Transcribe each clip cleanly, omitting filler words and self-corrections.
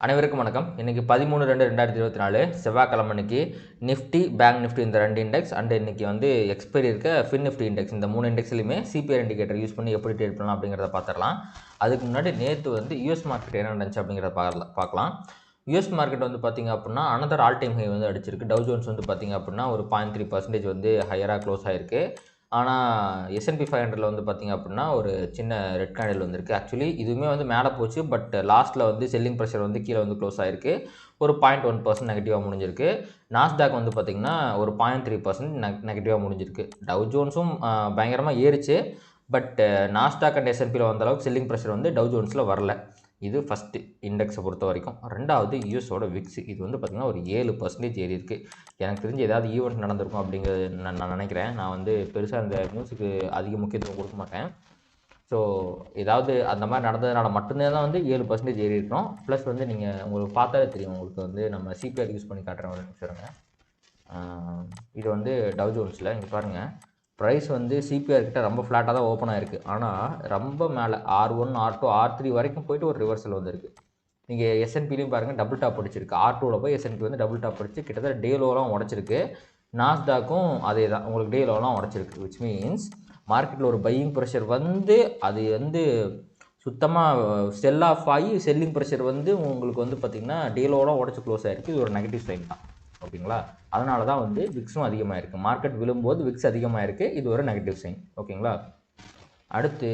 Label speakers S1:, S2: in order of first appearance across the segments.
S1: அனைவருக்கும் வணக்கம். இன்னைக்கு 13/2/2024 செவ்வாய்க்கிழமை அன்னைக்கு நிஃப்டி, பேங்க் நிஃப்டி இந்த 2 இண்டெக்ஸ் அண்ட் இன்னைக்கு வந்து எக்ஸ்பைரி இருக்க ஃபின் நிஃப்டி இண்டெக்ஸ் இந்த 3 இண்டெக்ஸ்லையுமே சிபிஆர் இண்டிகேட்டர் யூஸ் பண்ணி எப்படி ட்ரேட் பண்ணலாம் அப்படிங்கிறத பார்த்துடலாம். அதுக்கு முன்னாடி நேற்று வந்து யூஎஸ் மார்க்கெட் என்ன நடந்துச்சு அப்படிங்கிறத பார்க்கலாம். யூஎஸ் மார்க்கெட் வந்து பார்த்திங்க அப்படின்னா அனதர் ஆல் டைம் ஹை வந்து அடிச்சிருக்கு. டவ் ஜோன்ஸ் வந்து பார்த்திங்க அப்படின்னா ஒரு 0.3% வந்து ஹையராக க்ளோஸ் ஆகிருக்கு. ஆனால் S&P 500 வந்து பார்த்திங்க அப்படின்னா ஒரு சின்ன ரெட் கேண்டில் வந்திருக்கு. ஆக்சுவலி இதுவுமே வந்து மேலே போச்சு, பட் லாஸ்ட்டில் வந்து செல்லிங் ப்ரெஷர் வந்து கீழே வந்து க்ளோஸ் ஆகிருக்கு. ஒரு 0.1% நெகட்டிவாக முடிஞ்சிருக்கு. நாஸ்டாக் வந்து பார்த்திங்கன்னா ஒரு 0.3% நெகட்டிவாக முடிஞ்சிருக்கு. டவ் ஜோன்ஸும் பயங்கரமாக ஏறிச்சு, பட் நாஸ்டாக் அண்ட் S&Pயில் வந்த அளவுக்கு செல்லிங் ப்ரெஷர் வந்து டவ் ஜோன்ஸில் வரல. இது ஃபஸ்ட்டு இண்டெக்ஸை பொறுத்த வரைக்கும். ரெண்டாவது யூஎஸோட விக்ஸ், இது வந்து பார்த்திங்கன்னா ஒரு 7% ஏறி இருக்குது. எனக்கு தெரிஞ்சு ஏதாவது ஈவெண்ட் நடந்திருக்கும் அப்படிங்கிறது நான் நினைக்கிறேன். நான் வந்து பெருசாக இந்த நியூஸுக்கு அதிக முக்கியத்துவம் கொடுக்க மாட்டேன். ஸோ ஏதாவது அந்த மாதிரி நடந்ததுனால மட்டும்தான் வந்து 7% ஏறி இருக்கணும். ப்ளஸ் வந்து நீங்கள் உங்களுக்கு பார்த்தாலே தெரியும், உங்களுக்கு வந்து நம்ம சிபிஆர் யூஸ் பண்ணி காட்டுறேன் ஒரு நிமிஷம். இது வந்து டவ் ஜோன்ஸில் இங்கே பாருங்கள், ப்ரைஸ் வந்து சிபிஆர் கிட்ட ரொம்ப ஃப்ளாட்டாக தான் ஓப்பன் ஆகிருக்கு. ஆனால் ரொம்ப மேலே R1, R2, R3 வரைக்கும் போயிட்டு ஒரு ரிவர்சல் வந்துருக்கு. நீங்கள் S&Pலையும் பாருங்கள், டபுள் டாப் அடிச்சிருக்கு. R2வில் போய் S&P வந்து டபுள் டாப் அடிச்சு கிட்டத்தட்ட டே லோலாம் உடச்சிருக்கு. நாஸ்டாக்கும் அதே தான், உங்களுக்கு டே லோலாம் உடச்சிருக்கு. விச் மீன்ஸ் மார்க்கெட்டில் ஒரு பையிங் ப்ரெஷர் வந்து அது வந்து சுத்தமாக செல் ஆஃப் ஆகி செல்லிங் ப்ரெஷர் வந்து உங்களுக்கு வந்து பார்த்திங்கன்னா டே லோலாம் உடச்சி க்ளோஸ் ஆகிருக்கு. இது ஒரு நெகட்டிவ் சைன் தான். ஓகேங்களா? அதனால தான் வந்து விக்ஸும் அதிகமாக இருக்குது. மார்க்கெட் விழும்போது விக்ஸ் அதிகமாக இருக்குது. இது ஒரு நெகட்டிவ் சைன். ஓகேங்களா? அடுத்து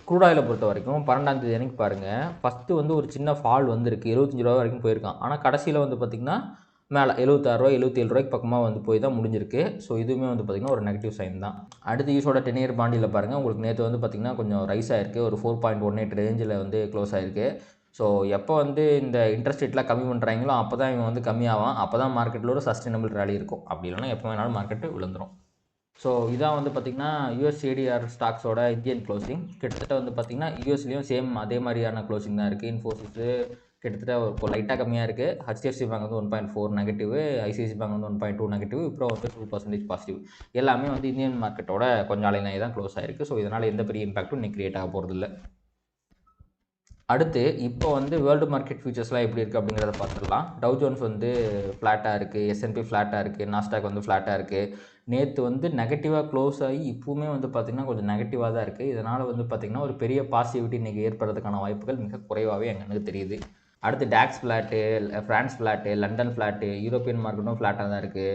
S1: க்ரூட் ஆயிலை பொறுத்த வரைக்கும் 12ஆம் தேதி அன்றைக்கி பாருங்கள், ஃபஸ்ட்டு வந்து ஒரு சின்ன ஃபால் வந்துருக்கு. 75 ரூபா வரைக்கும் போயிருக்கான். ஆனால் கடைசியில் வந்து பார்த்திங்கன்னா மேலே 76 ரூபா 77 ரூபாய்க்கு பக்கமாக வந்து போய் தான் முடிஞ்சிருக்கு. ஸோ இதுவுமே வந்து பார்த்திங்கன்னா ஒரு நெகட்டிவ் சைன் தான். அடுத்து யூஸோட 10 இயர் பாண்டியில் பாருங்கள், உங்களுக்கு நேற்று வந்து பார்த்திங்கன்னா கொஞ்சம் ரைஸ் ஆகிருக்கு. ஒரு 4.18 ரேஞ்சில் வந்து க்ளோஸ் ஆகிருக்கு. ஸோ எப்போ வந்து இந்த இன்ட்ரெஸ்ட் ரேட்லாம் கம்மி பண்ணுறாங்களோ அப்போ தான் இவன் வந்து கம்மியாகும். அப்போ தான் மார்க்கெட்டில் ஒரு சஸ்டைனபிள் ரேலி இருக்கும். அப்படி இல்லைனா எப்போ வேணாலும் மார்க்கெட்டு விழுந்துடும். ஸோ இதான் வந்து பார்த்திங்கன்னா USADR ஸ்டாக்ஸோட இந்தியன் க்ளோசிங். கிட்டத்தட்ட வந்து பார்த்திங்கன்னா யூஎஸ்லேயும் சேம் அதே மாதிரியான க்ளோசிங் தான் இருக்குது. இன்ஃபோசிஸு கிட்டத்தட்ட ஒரு லைட்டாக கம்மியாக இருக்குது. HDFC பேங்க் வந்து 1.4 நெகட்டிவ், ICICI பேங்க் வந்து 1.2 நெகட்டிவ், இப்போ வந்து 2% பாசிட்டிவ். எல்லாமே வந்து இந்தியன் மார்க்கெட்டோட கொஞ்சம் அலைனாகி தான் க்ளோஸ் ஆகிருக்கு. ஸோ இதனால் எந்த பெரிய இம்பாக்ட்டும் இன்னைக்கு கிரியேட் ஆக போகிறதில்ல. அடுத்து இப்போ வந்து வேர்ல்டு மார்க்கெட் ஃபியூச்சர்ஸ்லாம் எப்படி இருக்குது அப்படிங்கிறத பார்த்துடலாம். டவ் ஜோன்ஸ் வந்து ஃப்ளாட்டாக இருக்குது, S&P ஃப்ளாட்டாக இருக்குது, நாஸ்டாக் வந்து ஃப்ளாட்டாக இருக்குது. நேற்று வந்து நெகட்டிவாக க்ளோஸ் ஆகி இப்போவுமே வந்து பார்த்திங்கன்னா கொஞ்சம் நெகட்டிவாக தான் இருக்குது. இதனால் வந்து பார்த்திங்கன்னா ஒரு பெரிய பாசிட்டிவிட்டி இன்றைக்கி ஏற்படுறதுக்கான வாய்ப்புகள் மிக குறைவாகவே எனக்கு தெரியுது. அடுத்து DAX flat, France flat, London flat, European மார்க்கெட்டும் ஃப்ளாட்டாக தான் இருக்குது.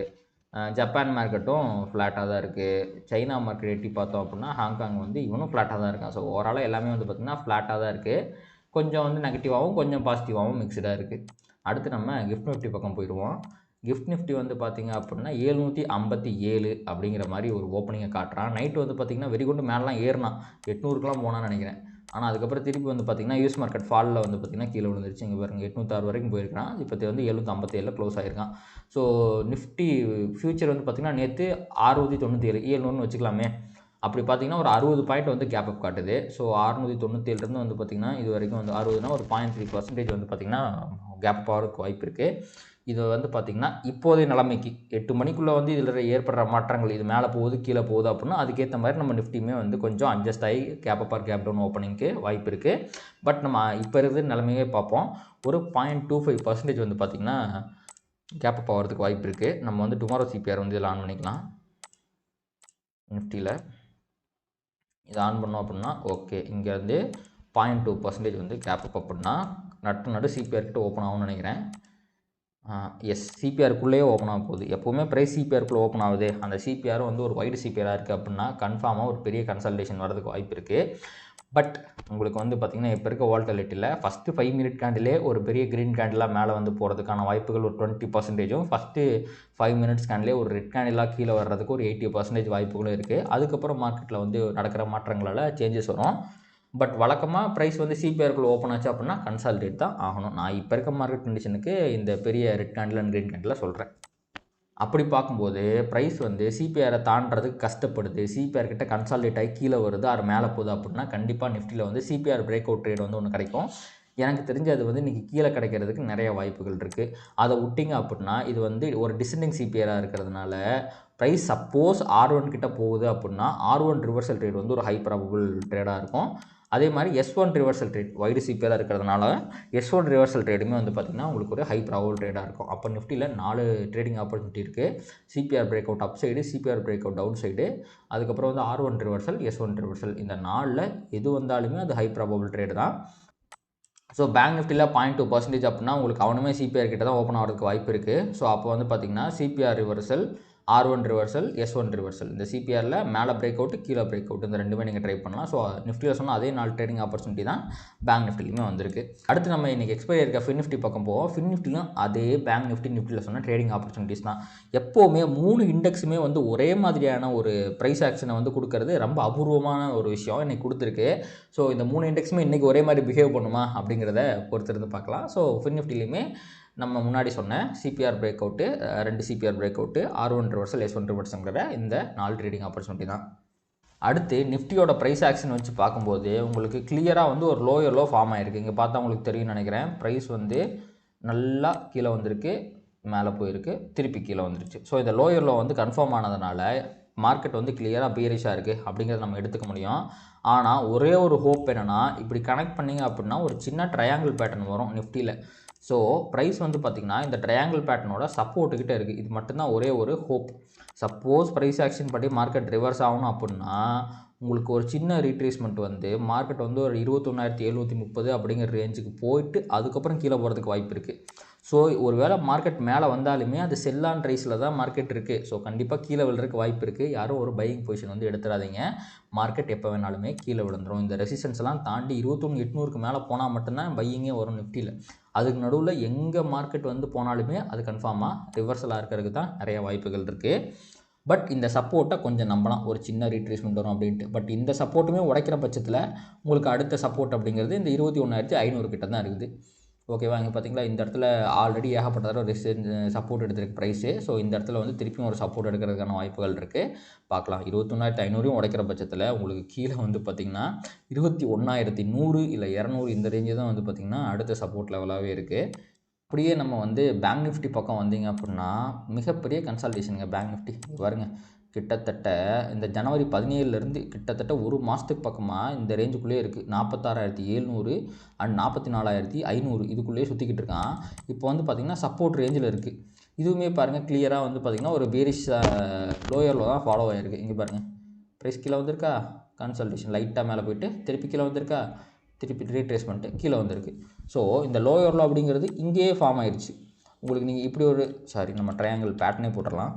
S1: ஜப்பான் மார்க்கெட்டும் ஃப்ளாட்டாக தான் இருக்குது. சைனா மார்க்கெட் எட்டி பார்த்தோம் அப்படின்னா ஹாங்காங் வந்து இவனும் ஃப்ளாட்டாக தான் இருக்கான். ஸோ ஓவராலாக எல்லாமே வந்து பார்த்திங்கன்னா ஃப்ளாட்டாக தான் இருக்குது. கொஞ்சம் வந்து நெகட்டிவாகவும் கொஞ்சம் பாசிட்டிவாகவும் மிக்சடாக இருக்குது. அடுத்து நம்ம கிஃப்ட் நிஃப்டி பக்கம் போயிடுவோம். கிஃப்ட் நிஃப்டி வந்து பார்த்திங்க அப்படின்னா 757 அப்படிங்கிற மாதிரி ஒரு ஓப்பனிங்கை காட்டுறான். நைட்டு வந்து பார்த்திங்கன்னா வெறிகுண்டு மேலாம் ஏறினான், 800க்குலாம் போனான்னு நினைக்கிறேன். ஆனால் அதுக்கப்புறம் திருப்பி வந்து பார்த்திங்கன்னா யூஎஸ் மார்க்கெட் ஃபாலில் வந்து பார்த்திங்கன்னா கீழே விழுந்துருச்சு. இங்கே பாருங்கள், 806 வரைக்கும் போயிருக்கான். இப்போ வந்து 757 க்ளோஸ் ஆகிருக்கான். ஸோ நிஃப்டி ஃபியூச்சர் வந்து பார்த்திங்கன்னா நேற்று 697 700ன்னு வச்சுக்கலாமே. அப்படி பார்த்திங்கன்னா ஒரு 60 பாயிண்ட் வந்து கேப் அப் காட்டுது. ஸோ 697 வந்து பார்த்திங்கன்னா இது வரைக்கும் வந்து 60னா ஒரு 0.3% வந்து பார்த்திங்கன்னா கேப் அப் ஆகிறதுக்கு வாய்ப்பு இருக்குது. இது வந்து பார்த்திங்கன்னா இப்போதைய நிலைமைக்கு 8 மணிக்குள்ளே வந்து இதில் ஏற்படுற மாற்றங்கள், இது மேலே போகுது கீழே போகுது அப்படின்னா அதுக்கேற்ற மாதிரி நம்ம நிஃப்டியுமே வந்து கொஞ்சம் அட்ஜஸ்ட் ஆகி gap up or gap down ஓப்பனிங்க்கு வாய்ப்பு இருக்குது. பட் நம்ம இப்போ இருக்கிற நிலைமையே பார்ப்போம். ஒரு 0.25% வந்து பார்த்திங்கன்னா கேப் அப் ஆகிறதுக்கு வாய்ப்பு இருக்குது. நம்ம வந்து டுமாரோ சிபிஆர் வந்து இதில் ஆன் பண்ணிக்கலாம். நிஃப்டியில் இதை ஆன் பண்ணோம் அப்படின்னா ஓகே, இங்கேருந்து 0.2% வந்து கேப் அப் அப்படின்னா நடு சிபிஆர் கிட்ட ஓப்பன் ஆகும்னு நினைக்கிறேன். எஸ், சிபிஆருக்குள்ளேயே ஓப்பன் ஆக போகுது. எப்போவுமே ப்ரைஸ் சிபிஆருக்குள்ளே ஓப்பன் ஆகுது, அந்த சிபிஆரும் வந்து ஒரு வைடு சிபிஆராக இருக்குது அப்படின்னா கன்ஃபார்மாக ஒரு பெரிய கன்சல்டேஷன் வரதுக்கு வாய்ப்பு இருக்குது. பட் உங்களுக்கு வந்து பார்த்திங்கன்னா இப்போ இருக்க வால்டிலிட்டியில் ஃபஸ்ட்டு 5 மினிட் கேண்டிலே ஒரு பெரிய க்ரீன் கேண்டிலாக மேலே வந்து போகிறதுக்கான வாய்ப்புகள் ஒரு 20%, ஃபஸ்ட்டு 5 மினிட்ஸ் கேண்டிலே ஒரு ரெட் கேண்டிலாக கீழே வர்றதுக்கு ஒரு 80% வாய்ப்புகளும் இருக்குது. அதுக்கப்புறம் மார்க்கெட்டில் வந்து நடக்கிற மாற்றங்களால் சேஞ்சஸ் வரும். பட் வழக்கமாக ப்ரைஸ் வந்து சிபிஆருக்குள்ளே ஓப்பன் ஆச்சு அப்படின்னா கன்சால்டேட் தான் ஆகணும். நான் இப்போ இருக்க மார்க்கெட் கண்டிஷனுக்கு இந்த பெரிய red candle and green candle சொல்கிறேன். அப்படி பார்க்கும்போது ப்ரைஸ் வந்து சிபிஆரை தாண்டறதுக்கு கஷ்டப்படுது, சிபிஆர் கிட்ட கன்சால்டேட் ஆகி கீழே வருது, அது மேலே போகுது அப்படின்னா கண்டிப்பாக நிஃப்டியில் வந்து சிபிஆர் பிரேக் அவுட் ட்ரேட் வந்து ஒன்று கிடைக்கும். எனக்கு தெரிஞ்சு அது வந்து இன்றைக்கி கீழே கிடைக்கிறதுக்கு நிறைய வாய்ப்புகள் இருக்குது. அதை விட்டிங்க அப்படின்னா இது வந்து ஒரு டிசெண்டிங் சிபிஆராக இருக்கிறதுனால ப்ரைஸ் சப்போஸ் R1 கிட்ட போகுது அப்படின்னா R1 ரிவர்சல் ட்ரேட் வந்து ஒரு ஹை ப்ராபபிள் ட்ரேடாக இருக்கும். அதே மாதிரி S1 reversal trade wide CPR இருக்கிறதுனால S1 ரிவர்சல் ட்ரேடுமே வந்து பார்த்திங்கன்னா உங்களுக்கு ஒரு ஹை ப்ராபபிள் ட்ரேடாக இருக்கும். அப்போ நிஃப்டியில் 4 ட்ரேடிங் ஆப்பர்ச்சுனிட்டி இருக்குது. CPR break out up side, CPR break out down side, அதுக்கப்புறம் வந்து R1 ரிவர்சல், S1 ரிவர்சல். இந்த 4ல் எது வந்தாலுமே அது ஹை ப்ராபபிள் ட்ரேடு தான். ஸோ பேங்க் நிஃப்டியில் 0.2% அப்படின்னா உங்களுக்கு அவனுமே சிபிஆர் கிட்ட தான் ஓப்பன் ஆகிறதுக்கு வாய்ப்பு இருக்குது. ஸோ அப்போ வந்து பார்த்திங்கன்னா CPR reversal, R1 reversal, S1 reversal. இந்த சிபிஆரில் மேலே பிரேக் அவுட்டு, கீழே பிரேக் அவுட், இந்த ரெண்டுமே நீங்கள் ட்ரை பண்ணலாம். ஸோ நிஃப்டியில் சொன்னால் அதே 4 ட்ரேடிங் ஆப்பர்ச்சுனிட்டி தான் பேங்க் நிஃப்டிலையுமே வந்திருக்கு. அடுத்து நம்ம இன்றைக்கி எக்ஸ்பைரி இருக்க ஃபின் நிஃப்டி பக்கம் போவோம். ஃபின் நிஃப்டிலும் அதே பேங்க் நிஃப்டியில் சொன்ன ட்ரேடிங் ஆப்பர்ச்சுனிட்டிஸ் தான். எப்போவுமே 3 இண்டெக்ஸுமே வந்து ஒரே மாதிரியான ஒரு ப்ரைஸ் ஆக்ஷனை வந்து கொடுக்கறது ரொம்ப அபூர்வமான ஒரு விஷயம் இன்றைக்கி கொடுத்துருக்கு. ஸோ இந்த 3 இண்டெக்ஸுமே இன்றைக்கி ஒரே மாதிரி பிஹேவ் பண்ணுமா அப்படிங்கிறத பொறுத்திருந்து பார்க்கலாம். ஸோ ஃபின் நிஃப்டிலையுமே நம்ம முன்னாடி சொன்ன CPR break out, 2 CPR break out, R1 reversal, S1 ரிவர்சல்ங்கிற இந்த 4 ட்ரேடிங் ஆப்பர்ச்சுனிட்டி தான். அடுத்து நிஃப்டியோட ப்ரைஸ் ஆக்ஷன் வச்சு பார்க்கும்போது உங்களுக்கு கிளியராக வந்து ஒரு லோயர் லோ ஃபார்ம் ஆகிருக்கு. இங்கே பார்த்தா உங்களுக்கு தெரியும்னு நினைக்கிறேன். ப்ரைஸ் வந்து நல்லா கீழே வந்திருக்கு, மேலே போயிருக்கு, திருப்பி கீழே வந்துருச்சு. ஸோ இந்த லோயர் லோ வந்து கன்ஃபார்ம் ஆனதுனால மார்க்கெட் வந்து கிளியராக பீரிஷாக இருக்குது அப்படிங்கிறத நம்ம எடுத்துக்க முடியும். ஆனால் ஒரே ஒரு ஹோப் என்னென்னா, இப்படி கனெக்ட் பண்ணிங்க அப்படின்னா ஒரு சின்ன ட்ரையாங்கிள் பேட்டர்ன் வரும் நிஃப்டியில். ஸோ ப்ரைஸ் வந்து பார்த்திங்கன்னா இந்த ட்ரையாங்கிள் பேட்டர்னோட சப்போர்ட்டுக்கிட்ட இருக்குது. இது மட்டும்தான் ஒரே ஒரு ஹோப். சப்போஸ் ப்ரைஸ் ஆக்ஷன் படி மார்க்கெட் ரிவர்ஸ் ஆகணும் அப்படின்னா உங்களுக்கு ஒரு சின்ன ரீட்ரேஸ்மெண்ட் வந்து மார்க்கெட் வந்து ஒரு 21,730 அப்படிங்கிற ரேஞ்சுக்கு போயிட்டு அதுக்கப்புறம் கீழே போகிறதுக்கு வாய்ப்பு இருக்குது. ஸோ ஒரு வேளை மார்க்கெட் மேலே வந்தாலுமே அது செல் ஆன் ரைஸில் தான் மார்க்கெட் இருக்குது. ஸோ கண்டிப்பாக கீழே விழுறதுக்கு வாய்ப்பு இருக்குது. யாரும் ஒரு பையிங் பொசிஷன் வந்து எடுத்துடாதீங்க. மார்க்கெட் எப்போ வேணாலுமே கீழே விழுந்துடும். இந்த ரெசிஸ்டன்ஸ் எல்லாம் தாண்டி 21,800க்கு மேலே போனால் மட்டும்தான் பையிங்கே வரும் நிஃப்டியில். அதுக்கு நடுவில் எங்கே மார்க்கெட் வந்து போனாலுமே அது கன்ஃபார்மாக ரிவர்சலாக இருக்கிறதுக்கு தான் நிறைய வாய்ப்புகள் இருக்குது. பட் இந்த சப்போர்ட்டை கொஞ்சம் நம்பலாம், ஒரு சின்ன ரீட்ரேஸ்மெண்ட் வரும் அப்படின்ட்டு. பட் இந்த சப்போர்ட்டுமே உடைக்கிற பட்சத்தில் உங்களுக்கு அடுத்த சப்போர்ட் அப்படிங்கிறது இந்த 21,500 கிட்ட தான் இருக்குது. ஓகேவா? இங்கே பார்த்தீங்களா, இந்த இடத்துல ஆல்ரெடி ஏகப்பட்ட தடவை சப்போர்ட் எடுத்துருக்கு ப்ரைஸு. ஸோ இந்த இடத்துல வந்து திருப்பியும் ஒரு சப்போர்ட் எடுக்கிறதுக்கான வாய்ப்புகள் இருக்குது. பார்க்கலாம். 21,500 உடைக்கிற பட்சத்தில் உங்களுக்கு கீழே வந்து பார்த்திங்கன்னா 21,100 இல்லை 200 இந்த ரேஞ்சு தான் வந்து பார்த்திங்கன்னா அடுத்த சப்போர்ட் லெவலாகவே இருக்குது. அப்படியே நம்ம வந்து பேங்க் நிஃப்டி பக்கம் வந்தீங்க அப்படின்னா மிகப்பெரிய கன்சால்டேஷனுங்க பேங்க் நிஃப்டி. பாருங்கள், கிட்டத்தட்ட இந்த ஜனவரி 17லேருந்து கிட்டத்தட்ட ஒரு மாதத்துக்கு பக்கமாக இந்த ரேஞ்சுக்குள்ளேயே இருக்குது. 46,700 அண்ட் 44,500 இதுக்குள்ளேயே சுற்றிக்கிட்டு இருக்கான். இப்போ வந்து பார்த்திங்கன்னா சப்போர்ட் ரேஞ்சில் இருக்குது. இதுவுமே பாருங்கள் கிளியராக வந்து பார்த்திங்கன்னா ஒரு பேரிஷ் லோயரில் தான் ஃபாலோ ஆகிருக்கு. இங்கே பாருங்கள், ப்ரைஸ் கீழே வந்திருக்கா, கன்சல்டேஷன் லைட்டாக மேலே போயிட்டு திருப்பி கீழே வந்திருக்கா, திருப்பி ரீட்ரேஸ்மெண்ட்டு கீழே வந்திருக்கு. ஸோ இந்த லோயர் லோ அப்படிங்கிறது இங்கேயே ஃபார்ம் ஆயிடுச்சு. உங்களுக்கு நீங்கள் இப்படி ஒரு நம்ம ட்ரையாங்கிள் பேட்டர்னே போட்டுடலாம்.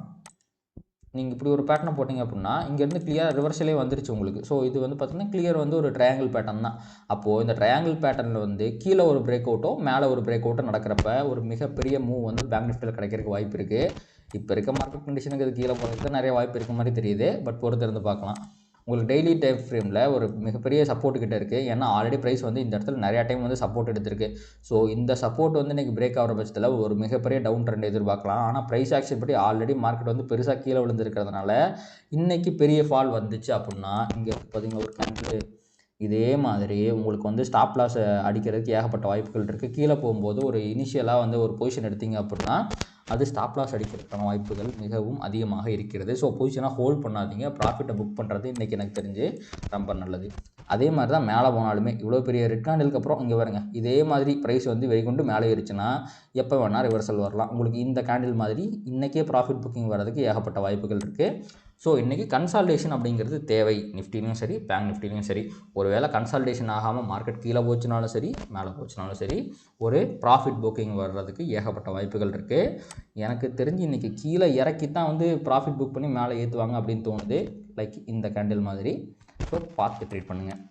S1: நீங்கள் இப்படி ஒரு பேட்டர்னை போட்டிங்க அப்படின்னா இங்கேருந்து கிளியர் ரிவர்சலே வந்துருச்சு உங்களுக்கு. ஸோ இது வந்து பார்த்திங்கன்னா கிளியர் வந்து ஒரு ட்ரையாங்கிள் பேட்டர்ன் தான். அப்போது இந்த ட்ரையாங்கிள் பேட்டர்னில் வந்து கீழே ஒரு பிரேக் அவுட்டோ மேலே ஒரு பிரேக் அவுட்டோ நடக்கிறப்ப ஒரு மிகப்பெரிய மூவ் வந்து பேங்க் நிஃப்டியில் கிடைக்கிறதுக்கு வாய்ப்பு இருக்குது. இப்போ இருக்க மார்க்கெட் கண்டிஷனுக்கு அது கீழே போகிறதுக்கு நிறைய வாய்ப்பு இருக்க மாதிரி தெரியுது. பட் பொறுத்திருந்து பார்க்கலாம். உங்களுக்கு டெய்லி டைம் ஃப்ரேமில் ஒரு மிகப்பெரிய சப்போர்ட் கிட்ட இருக்குது. ஏன்னா ஆல்ரெடி ப்ரைஸ் வந்து இந்த இடத்துல நிறையா டைம் வந்து சப்போர்ட் எடுத்திருக்கு. ஸோ இந்த சப்போர்ட் வந்து இன்றைக்கி பிரேக் ஆகிற பட்சத்தில் ஒரு மிகப்பெரிய டவுன் ட்ரெண்ட் எதிர்பார்க்கலாம். ஆனால் ப்ரைஸ் ஆக்ஷன் படி ஆல்ரெடி மார்க்கெட் வந்து பெருசாக கீழே விழுந்துருக்கிறதுனால இன்றைக்கி பெரிய ஃபால் வந்துச்சு அப்படின்னா இங்கே பார்த்திங்கன்னா ஒரு கேண்டில் இதே மாதிரி உங்களுக்கு வந்து ஸ்டாப் லாஸ் அடிக்கிறதுக்கு ஏகப்பட்ட வாய்ப்புகள் இருக்குது. கீழே போகும்போது ஒரு இனிஷியலாக வந்து ஒரு பொசிஷன் எடுத்திங்க அப்படின்னா அது ஸ்டாப் லாஸ் அடிக்கிறதுக்கான வாய்ப்புகள் மிகவும் அதிகமாக இருக்கிறது. ஸோ பொசிஷனாக ஹோல்ட் பண்ணாதீங்க. ப்ராஃபிட்டை புக் பண்ணுறது இன்றைக்கி எனக்கு தெரிஞ்சு ரொம்ப நல்லது. அதே மாதிரி தான் மேலே போனாலுமே இவ்வளோ பெரிய ரெட் கேண்டிலுக்கு அப்புறம் இங்கே வருங்க இதே மாதிரி ப்ரைஸ் வந்து வெளிக்கொண்டு மேலே ஏறிச்சுன்னா எப்போ வேணால் ரிவர்சல் வரலாம். உங்களுக்கு இந்த கேண்டில் மாதிரி இன்றைக்கே ப்ராஃபிட் புக்கிங் வர்றதுக்கு ஏகப்பட்ட வாய்ப்புகள் இருக்குது. ஸோ இன்றைக்கி கன்சால்டேஷன் அப்படிங்கிறது தேவை. நிஃப்டிலையும் சரி பேங்க் நிஃப்டிலையும் சரி. ஒரு வேளை கன்சால்டேஷன் ஆகாமல் மார்க்கெட் கீழே போச்சுனாலும் சரி மேலே போச்சுனாலும் சரி ஒரு ப்ராஃபிட் புக்கிங் வர்றதுக்கு ஏகப்பட்ட வாய்ப்புகள் இருக்குது. எனக்கு தெரிஞ்சு இன்றைக்கி கீழே இறக்கி தான் வந்து ப்ராஃபிட் புக் பண்ணி மேலே ஏற்றுவாங்க அப்படின்னு தோணுது. லைக் இந்த கேண்டில் மாதிரி. ஸோ பார்த்து ட்ரேட் பண்ணுங்கள்.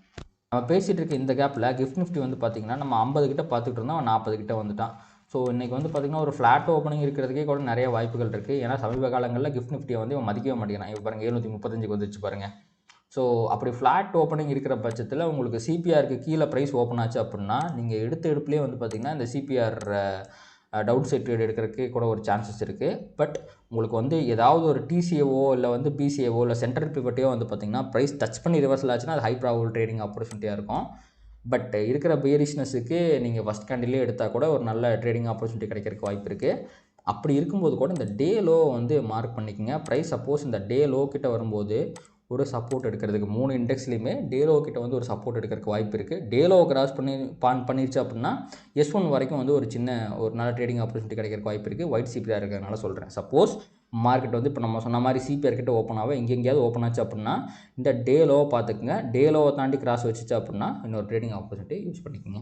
S1: நம்ம பேசிகிட்டு இருக்க இந்த கேப்பில் கிஃப்ட் நிஃப்டி வந்து பார்த்திங்கன்னா நம்ம 50 கிட்ட பார்த்துட்டு இருந்தோம், 40 கிட்ட வந்துட்டான். ஸோ இன்றைக்கி வந்து பார்த்திங்கன்னா ஒரு ஃப்ளாட் ஓப்பனிங் இருக்கிறதுக்கே கூட நிறைய வாய்ப்புகள் இருக்குது. ஏன்னா சமீப காலங்களில் கிஃப்ட் நிஃப்டியை வந்து மதிக்கவே மாட்டேங்கிறான். இப்போ பாருங்கள் 735க்கு வந்துச்சு பாருங்கள். ஸோ அப்படி ஃப்ளாட் ஓப்பனிங் இருக்கிற பட்சத்தில் உங்களுக்கு சிபிஆருக்கு கீழே ப்ரைஸ் ஓப்பன் ஆச்சு அப்படின்னா நீங்கள் எடுப்புலேயே வந்து பார்த்திங்கன்னா இந்த சிபிஆர் டவுன் சைட் ட்ரேட் எடுக்கிறதுக்கு கூட ஒரு சான்சஸ் இருக்குது. பட் உங்களுக்கு வந்து ஏதாவது ஒரு டிசிஏவோ இல்லை வந்து பிசிஏவோ இல்லை சென்ட்ரல் பிவட்டையோ வந்து பார்த்திங்கன்னா ப்ரைஸ் டச் பண்ணி ரிவர்சல் ஆச்சுன்னா அது ஹை ப்ராபபிள் ட்ரேடிங் ஆப்பர்ச்சுனிட்டியாக இருக்கும். பட் இருக்கிற பியரிஷ்னஸுக்கு நீங்கள் ஃபஸ்ட் கேண்டிலே எடுத்தால் கூட ஒரு நல்ல ட்ரேடிங் ஆப்பர்ச்சுனிட்டி கிடைக்கிறதுக்கு வாய்ப்பு இருக்குது. அப்படி இருக்கும்போது கூட இந்த டே லோ வந்து மார்க் பண்ணிக்கோங்க. ப்ரைஸ் சப்போஸ் இந்த டே லோ கிட்ட வரும்போது
S2: ஒரு சப்போர்ட் எடுக்கிறதுக்கு 3 இண்டெக்ஸ்லையுமே டே லோ கிட்ட வந்து ஒரு சப்போர்ட் எடுக்கிறதுக்கு வாய்ப்பு இருக்குது. டே லோ கிராஸ் பண்ணிருச்சு அப்படின்னா S1 வரைக்கும் வந்து ஒரு நல்ல ட்ரேடிங் ஆப்பர்ச்சுனிட்டி கிடைக்கிறதுக்கு வாய்ப்பு இருக்குது. ஒயிட் சிபிஆர் இருக்கிறதுனால சொல்கிறேன். சப்போஸ் மார்க்கெட் வந்து இப்போ நம்ம சொன்ன மாதிரி சிபிஆர் கிட்ட ஓப்பன் ஆகும், எங்கெங்கேயாவது ஓப்பன் ஆச்சு அப்படின்னா இந்த டே லோவை பார்த்துக்குங்க. டே லோவை தாண்டி கிராஸ் வச்சுச்சு அப்படின்னா இன்னொரு ட்ரேடிங் ஆப்பர்ச்சுனிட்டி யூஸ் பண்ணிக்கோங்க.